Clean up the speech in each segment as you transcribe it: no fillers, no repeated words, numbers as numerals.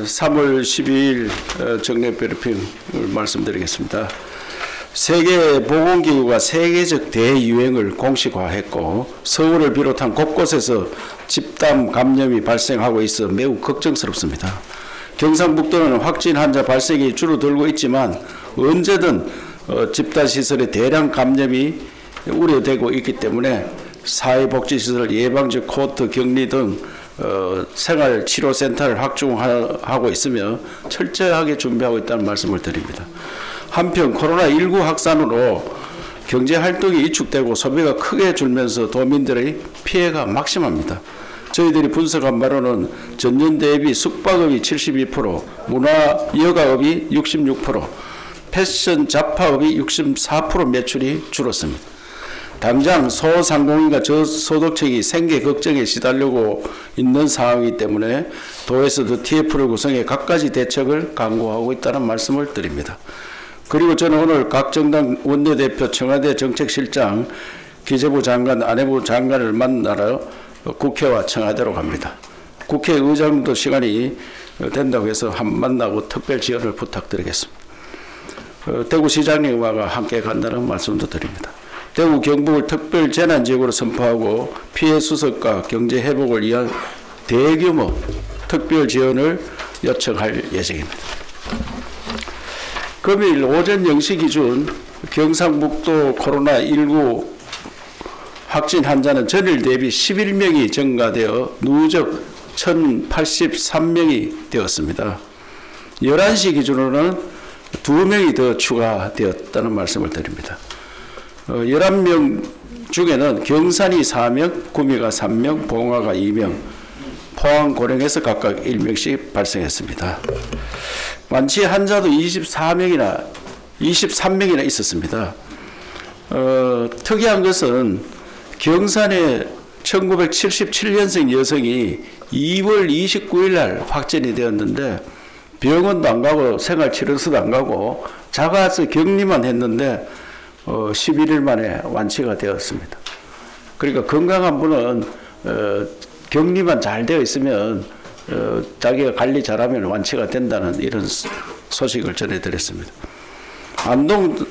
3월 12일 정례 브리핑을 말씀드리겠습니다. 세계보건기구가 세계적 대유행을 공식화했고 서울을 비롯한 곳곳에서 집단 감염이 발생하고 있어 매우 걱정스럽습니다. 경상북도는 확진 환자 발생이 줄어들고 있지만 언제든 집단시설의 대량 감염이 우려되고 있기 때문에 사회복지시설, 예방적 코트, 격리 등 생활치료센터를 확충하고 있으며 철저하게 준비하고 있다는 말씀을 드립니다. 한편 코로나19 확산으로 경제활동이 위축되고 소비가 크게 줄면서 도민들의 피해가 막심합니다. 저희들이 분석한 바로는 전년 대비 숙박업이 72%, 문화여가업이 66%, 패션 잡화업이 64% 매출이 줄었습니다. 당장 소상공인과 저소득층이 생계 걱정에 시달리고 있는 상황이기 때문에 도에서도 TF를 구성해 갖가지 대책을 강구하고 있다는 말씀을 드립니다. 그리고 저는 오늘 각 정당 원내대표, 청와대 정책실장, 기재부 장관, 안내부 장관을 만나러 국회와 청와대로 갑니다. 국회의장도 시간이 된다고 해서 만나고 특별 지원을 부탁드리겠습니다. 대구시장님과 함께 간다는 말씀도 드립니다. 대구 경북을 특별 재난지역으로 선포하고 피해 수습과 경제 회복을 위한 대규모 특별 지원을 요청할 예정입니다. 금일 오전 0시 기준 경상북도 코로나19 확진 환자는 전일 대비 11명이 증가되어 누적 1,083명이 되었습니다. 11시 기준으로는 2명이 더 추가되었다는 말씀을 드립니다. 11명 중에는 경산이 4명, 구미가 3명, 봉화가 2명, 포항, 고령에서 각각 1명씩 발생했습니다. 완치 환자도 23명이나 있었습니다. 특이한 것은 경산의 1977년생 여성이 2월 29일 날 확진이 되었는데 병원도 안 가고 생활치료소도 안 가고 자가서 격리만 했는데 11일 만에 완치가 되었습니다. 그러니까 건강한 분은 격리만 잘 되어 있으면 자기가 관리 잘하면 완치가 된다는 이런 소식을 전해드렸습니다. 안동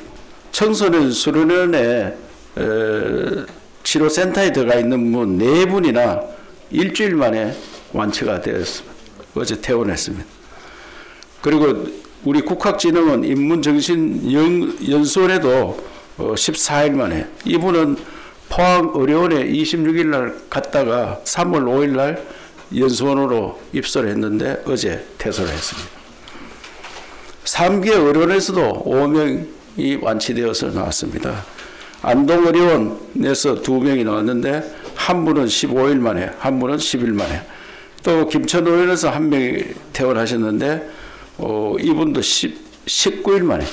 청소년 수련원에 치료센터에 들어가 있는 분 4분이나 일주일 만에 완치가 되었습니다. 어제 퇴원했습니다. 그리고 우리 국학진흥원 인문정신연수원에도 14일 만에, 이분은 포항의료원에 26일 날 갔다가 3월 5일 날 연수원으로 입소를 했는데 어제 퇴소를 했습니다. 3개 의료원에서도 5명이 완치되어서 나왔습니다. 안동의료원에서 2명이 나왔는데 한 분은 15일 만에, 한 분은 10일 만에, 또 김천의료원에서 1명이 퇴원하셨는데 이분도 19일 만에,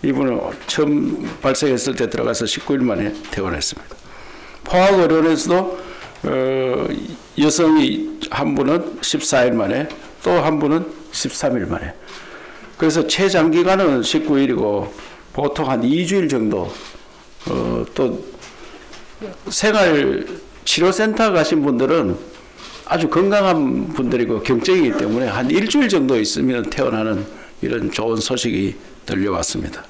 이분은 처음 발생했을 때 들어가서 19일 만에 퇴원했습니다. 포항의료원에서도 여성이 한 분은 14일 만에, 또 한 분은 13일 만에. 그래서 최장기간은 19일이고 보통 한 2주일 정도. 또 생활치료센터 가신 분들은 아주 건강한 분들이고 경증이기 때문에 한 일주일 정도 있으면 퇴원하는 이런 좋은 소식이 들려왔습니다.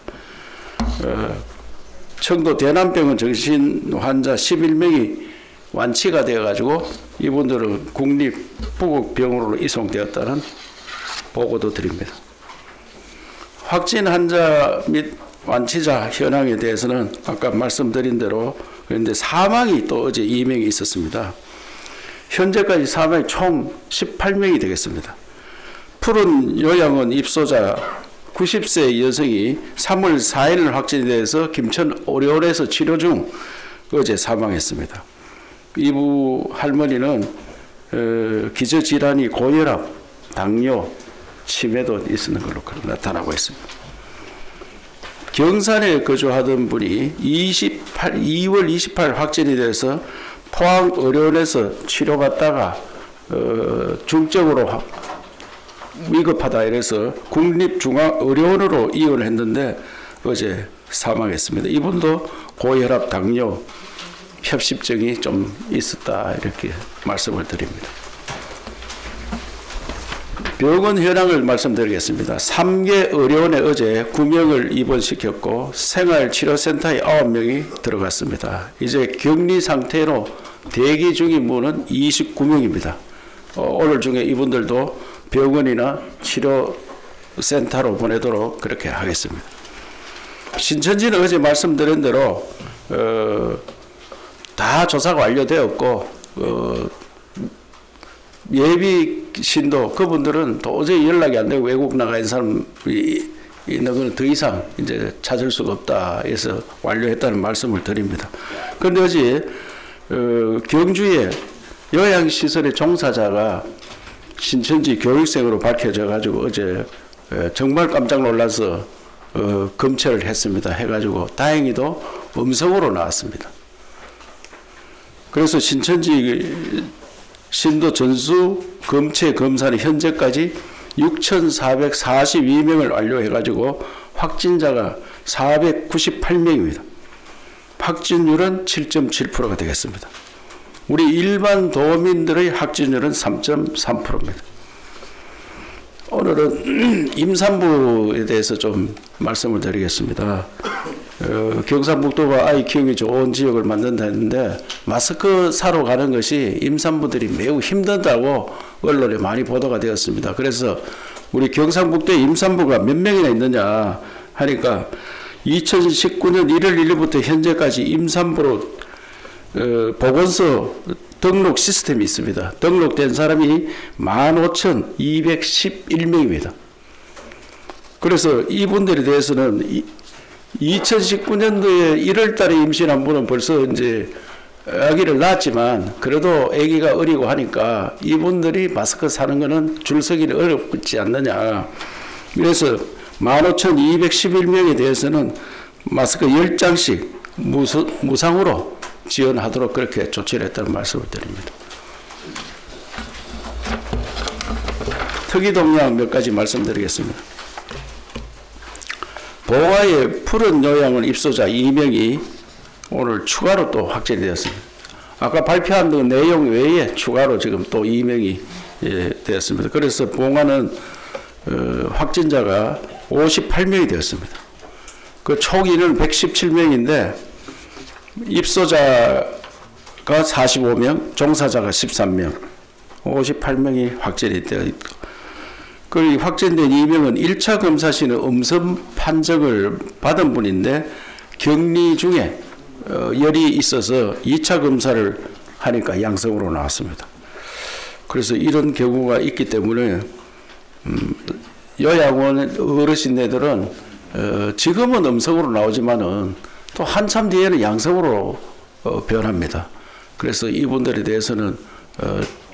청도 대남병원 정신 환자 11명이 완치가 되어가지고 이분들은 국립부국병원으로 이송되었다는 보고도 드립니다. 확진 환자 및 완치자 현황에 대해서는 아까 말씀드린 대로, 그런데 사망이 또 어제 2명이 있었습니다. 현재까지 사망이 총 18명이 되겠습니다. 푸른 요양원 입소자 90세 여성이 3월 4일 확진이 돼서 김천 의료원에서 치료 중 어제 사망했습니다. 이부 할머니는 기저질환이 고혈압, 당뇨, 치매도 있는 걸로 나타나고 있습니다. 경산에 거주하던 분이 2월 28일 확진이 돼서 포항의료원에서 치료받다가 중증으로 위급하다 이래서 국립중앙의료원으로 이원을 했는데 어제 사망했습니다. 이분도 고혈압, 당뇨, 협심증이 좀 있었다 이렇게 말씀을 드립니다. 병원 현황을 말씀드리겠습니다. 3개 의료원에 어제 9명을 입원시켰고 생활치료센터에 9명이 들어갔습니다. 이제 격리 상태로 대기 중인 분은 29명입니다. 오늘 중에 이분들도 병원이나 치료센터로 보내도록 그렇게 하겠습니다. 신천지는 어제 말씀드린 대로 다 조사가 완료되었고 예비 신도 그분들은 도저히 연락이 안 되고 외국 나가 있는 사람이 있는 건 더 이상 이제 찾을 수가 없다 해서 완료했다는 말씀을 드립니다. 그런데 어제 경주에 요양시설의 종사자가 신천지 교육생으로 밝혀져 가지고 어제 정말 깜짝 놀라서 검체를 했습니다. 해가지고 다행히도 음성으로 나왔습니다. 그래서 신천지 신도 전수 검체 검사는 현재까지 6,442명을 완료해가지고 확진자가 498명입니다. 확진율은 7.7%가 되겠습니다. 우리 일반 도민들의 확진율은 3.3%입니다. 오늘은 임산부에 대해서 좀 말씀을 드리겠습니다. 경상북도가 아이 키우기 좋은 지역을 만든다 했는데 마스크 사러 가는 것이 임산부들이 매우 힘들다고 언론에 많이 보도가 되었습니다. 그래서 우리 경상북도에 임산부가 몇 명이나 있느냐 하니까 2019년 1월 1일부터 현재까지 임산부로 보건소 등록 시스템이 있습니다. 등록된 사람이 15,211명입니다. 그래서 이분들에 대해서는 2019년도에 1월 달에 임신한 분은 벌써 이제 아기를 낳았지만 그래도 아기가 어리고 하니까 이분들이 마스크 사는 거는 줄 서기는 어렵지 않느냐. 그래서 15,211명에 대해서는 마스크 10장씩 무상으로 지원하도록 그렇게 조치를 했다는 말씀을 드립니다. 특이동향 몇 가지 말씀드리겠습니다. 봉화에 푸른 요양원 입소자 2명이 오늘 추가로 또 확진이 되었습니다. 아까 발표한 내용 외에 추가로 지금 또 2명이 되었습니다. 그래서 봉화는 확진자가 58명이 되었습니다. 그 총인은 117명인데 입소자가 45명, 종사자가 13명, 58명이 확진이 되어 있고 그 확진된 2명은 1차 검사 시는 음성 판정을 받은 분인데 격리 중에 열이 있어서 2차 검사를 하니까 양성으로 나왔습니다. 그래서 이런 경우가 있기 때문에 요양원 어르신네들은 지금은 음성으로 나오지만은 또 한참 뒤에는 양성으로 변합니다. 그래서 이분들에 대해서는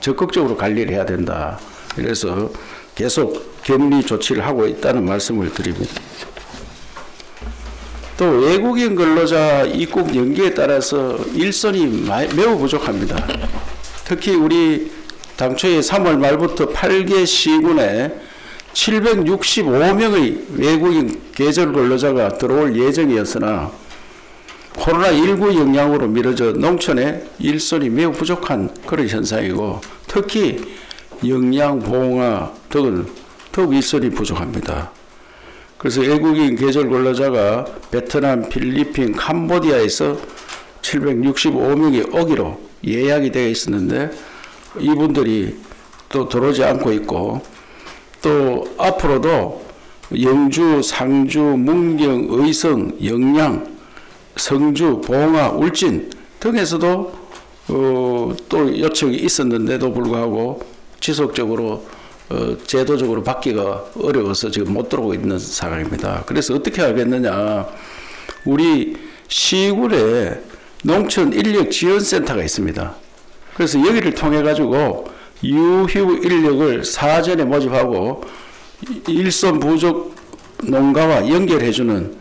적극적으로 관리를 해야 된다. 그래서 계속 격리 조치를 하고 있다는 말씀을 드립니다. 또 외국인 근로자 입국 연기에 따라서 일선이 매우 부족합니다. 특히 우리 당초에 3월 말부터 8개 시군에 765명의 외국인 계절 근로자가 들어올 예정이었으나 코로나19 영향으로 미뤄져 농촌에 일손이 매우 부족한 그런 현상이고 특히 영양, 봉화 등은 더욱 일손이 부족합니다. 그래서 외국인 계절 근로자가 베트남, 필리핀, 캄보디아에서 765명이 오기로 예약이 되어 있었는데 이분들이 또 들어오지 않고 있고 또 앞으로도 영주, 상주, 문경, 의성, 영양, 성주, 봉화, 울진 등에서도 또 요청이 있었는데도 불구하고 지속적으로 제도적으로 받기가 어려워서 지금 못 들어오고 있는 상황입니다. 그래서 어떻게 하겠느냐. 우리 시군에 농촌 인력 지원센터가 있습니다. 그래서 여기를 통해 가지고 유휴 인력을 사전에 모집하고 일손 부족 농가와 연결해주는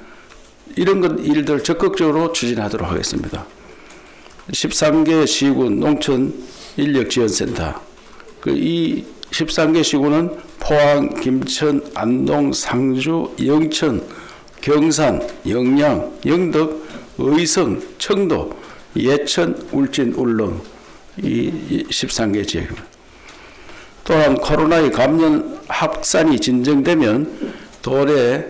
이런 일들 적극적으로 추진하도록 하겠습니다. 13개 시군 농촌 인력 지원센터. 이 13개 시군은 포항, 김천, 안동, 상주, 영천, 경산, 영양, 영덕, 의성, 청도, 예천, 울진, 울릉 이 13개 지역입니다. 또한 코로나에 감염 확산이 진정되면 도내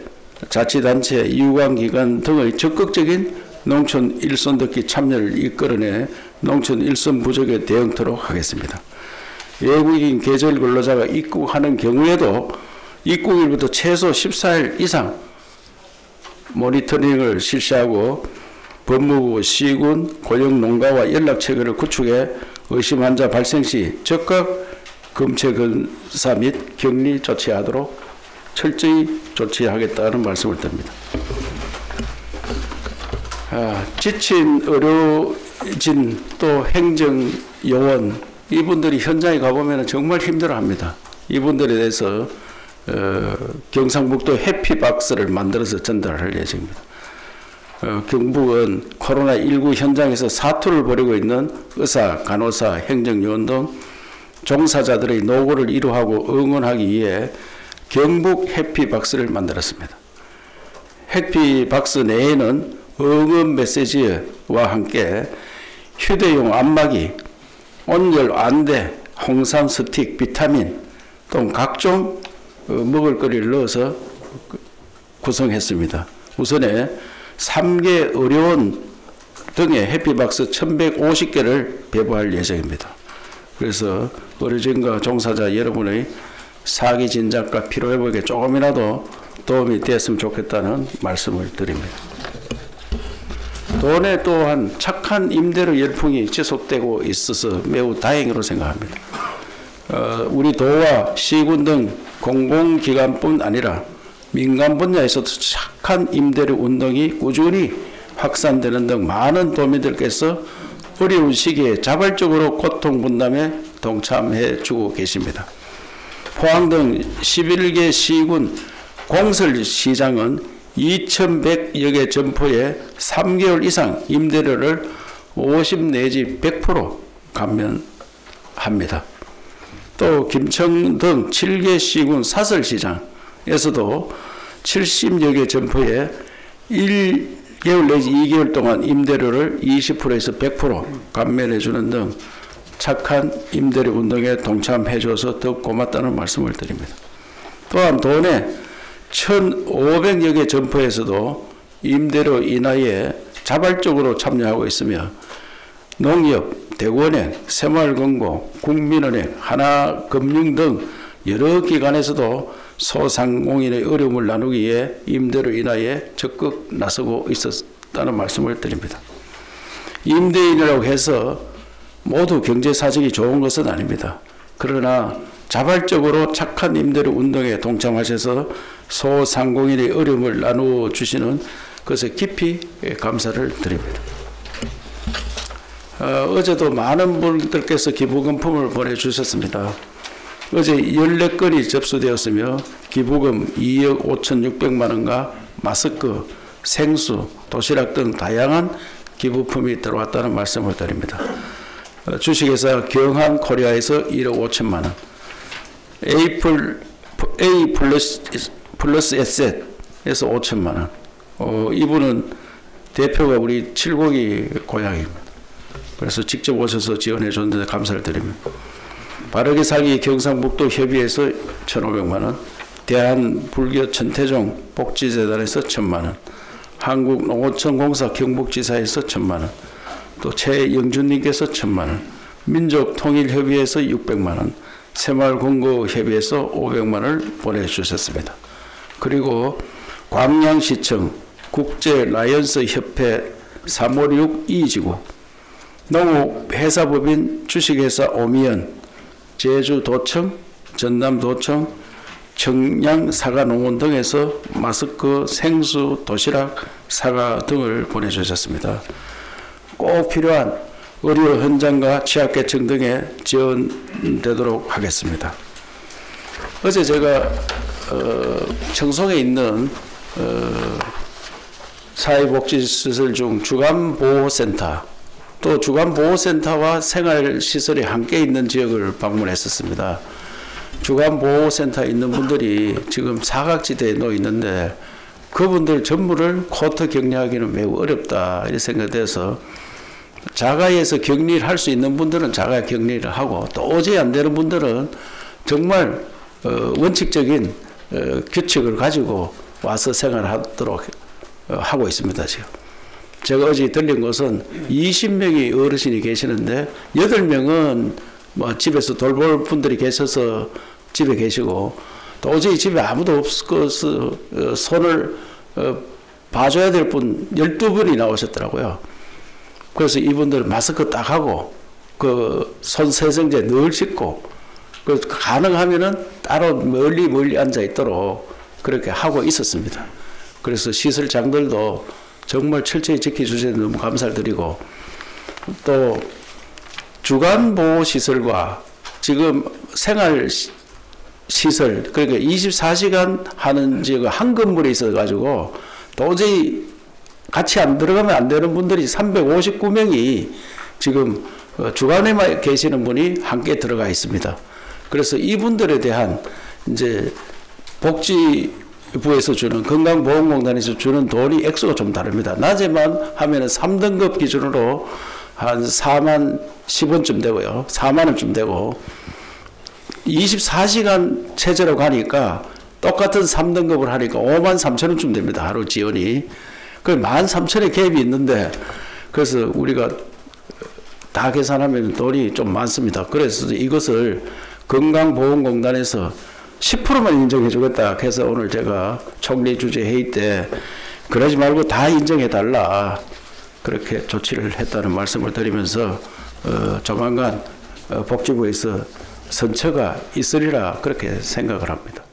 자치단체, 유관기관 등의 적극적인 농촌 일손 돕기 참여를 이끌어내 농촌 일손 부족에 대응토록 하겠습니다. 외국인 계절 근로자가 입국하는 경우에도 입국일부터 최소 14일 이상 모니터링을 실시하고 법무부, 시군, 고용농가와 연락체계를 구축해 의심 환자 발생 시 즉각 검체 검사 및 격리 조치하도록 철저히 조치하겠다는 말씀을 드립니다. 지친 의료진 또 행정요원 이분들이 현장에 가보면 정말 힘들어합니다. 이분들에 대해서 경상북도 해피박스를 만들어서 전달할 예정입니다. 경북은 코로나19 현장에서 사투를 벌이고 있는 의사, 간호사, 행정요원 등 종사자들의 노고를 이루하고 응원하기 위해 경북 해피박스를 만들었습니다. 해피박스 내에는 응원 메시지와 함께 휴대용 안마기, 온열 안대, 홍삼 스틱, 비타민 등 각종 먹을거리를 넣어서 구성했습니다. 우선에 3개 의료원 등의 해피박스 1150개를 배부할 예정입니다. 그래서 의료진과 종사자 여러분의 사기 진작과 피로회복에 조금이라도 도움이 되었으면 좋겠다는 말씀을 드립니다. 도내 또한 착한 임대료 열풍이 지속되고 있어서 매우 다행으로 생각합니다. 우리 도와 시군 등 공공기관뿐 아니라 민간 분야에서도 착한 임대료 운동이 꾸준히 확산되는 등 많은 도민들께서 어려운 시기에 자발적으로 고통 분담에 동참해 주고 계십니다. 포항 등 11개 시군 공설시장은 2,100여 개 점포에 3개월 이상 임대료를 50 내지 100% 감면합니다. 또 김천 등 7개 시군 사설시장에서도 70여 개 점포에 1개월 내지 2개월 동안 임대료를 20%에서 100% 감면해 주는 등 착한 임대료 운동에 동참해 줘서 더욱 고맙다는 말씀을 드립니다. 또한 도내 1,500여 개 점포에서도 임대료 인하에 자발적으로 참여하고 있으며 농협, 대구은행, 새마을금고, 국민은행, 하나금융 등 여러 기관에서도 소상공인의 어려움을 나누기 위해 임대료 인하에 적극 나서고 있었다는 말씀을 드립니다. 임대인이라고 해서 모두 경제 사정이 좋은 것은 아닙니다. 그러나 자발적으로 착한 임대료 운동에 동참하셔서 소상공인의 어려움을 나누어 주시는 것에 깊이 감사를 드립니다. 어제도 많은 분들께서 기부금품을 보내주셨습니다. 어제 14건이 접수되었으며 기부금 2억 5,600만 원과 마스크, 생수, 도시락 등 다양한 기부품이 들어왔다는 말씀을 드립니다. 주식회사 경한코리아에서 1억 5천만 원, A 플러스 에셋에서 5천만 원. 이분은 대표가 우리 칠곡이 고향입니다. 그래서 직접 오셔서 지원해 줬는데 감사를 드립니다. 바르게 살기 경상북도 협의회에서 1,500만 원, 대한불교 천태종 복지재단에서 1,000만 원, 한국농어촌공사 경북지사에서 1,000만 원, 또 최영준님께서 1,000만 원, 민족통일협의회에서 600만 원, 새마을금고협의회에서 500만 원을 보내주셨습니다. 그리고 광양시청 국제라이언스협회 356 이지구, 농업회사법인 주식회사 오미연, 제주도청, 전남도청, 청양사과농원 등에서 마스크, 생수, 도시락, 사과 등을 보내주셨습니다. 꼭 필요한 의료 현장과 취약계층 등에 지원되도록 하겠습니다. 어제 제가 청송에 있는 사회복지시설 중 주간보호센터, 또 주간보호센터와 생활시설이 함께 있는 지역을 방문했었습니다. 주간보호센터에 있는 분들이 지금 사각지대에 놓여 있는데 그분들 전부를 코트 격리하기는 매우 어렵다 이렇게 생각돼서 자가에서 격리를 할 수 있는 분들은 자가 격리를 하고 또 오지 안 되는 분들은 정말 원칙적인 규칙을 가지고 와서 생활하도록 하고 있습니다. 지금 제가 어제 들린 것은 20명이 어르신이 계시는데 8명은 뭐 집에서 돌볼 분들이 계셔서 집에 계시고 도저히 집에 아무도 없어서 손을 봐줘야 될 분 12분이 나오셨더라고요. 그래서 이분들은 마스크 딱 하고 그 손 세정제 늘 씻고 그 가능하면은 따로 멀리 앉아 있도록 그렇게 하고 있었습니다. 그래서 시설장들도 정말 철저히 지켜주셔서 너무 감사를 드리고 또 주간보호시설과 지금 생활시설 그러니까 24시간 하는 지금 한 건물에 있어가지고 도저히 같이 안 들어가면 안 되는 분들이 359명이 지금 주간에만 계시는 분이 함께 들어가 있습니다. 그래서 이분들에 대한 이제 복지부에서 주는 건강보험공단에서 주는 돈이 액수가 좀 다릅니다. 낮에만 하면은 3등급 기준으로 한 4만 10원쯤 되고요. 4만 원쯤 되고 24시간 체제로 가니까 똑같은 3등급을 하니까 5만 3천 원쯤 됩니다. 하루 지원이. 그 13,000원의 갭이 있는데 그래서 우리가 다 계산하면 돈이 좀 많습니다. 그래서 이것을 건강보험공단에서 10%만 인정해 주겠다 해서 오늘 제가 총리 주재 회의 때 그러지 말고 다 인정해 달라 그렇게 조치를 했다는 말씀을 드리면서 조만간 복지부에서 선처가 있으리라 그렇게 생각을 합니다.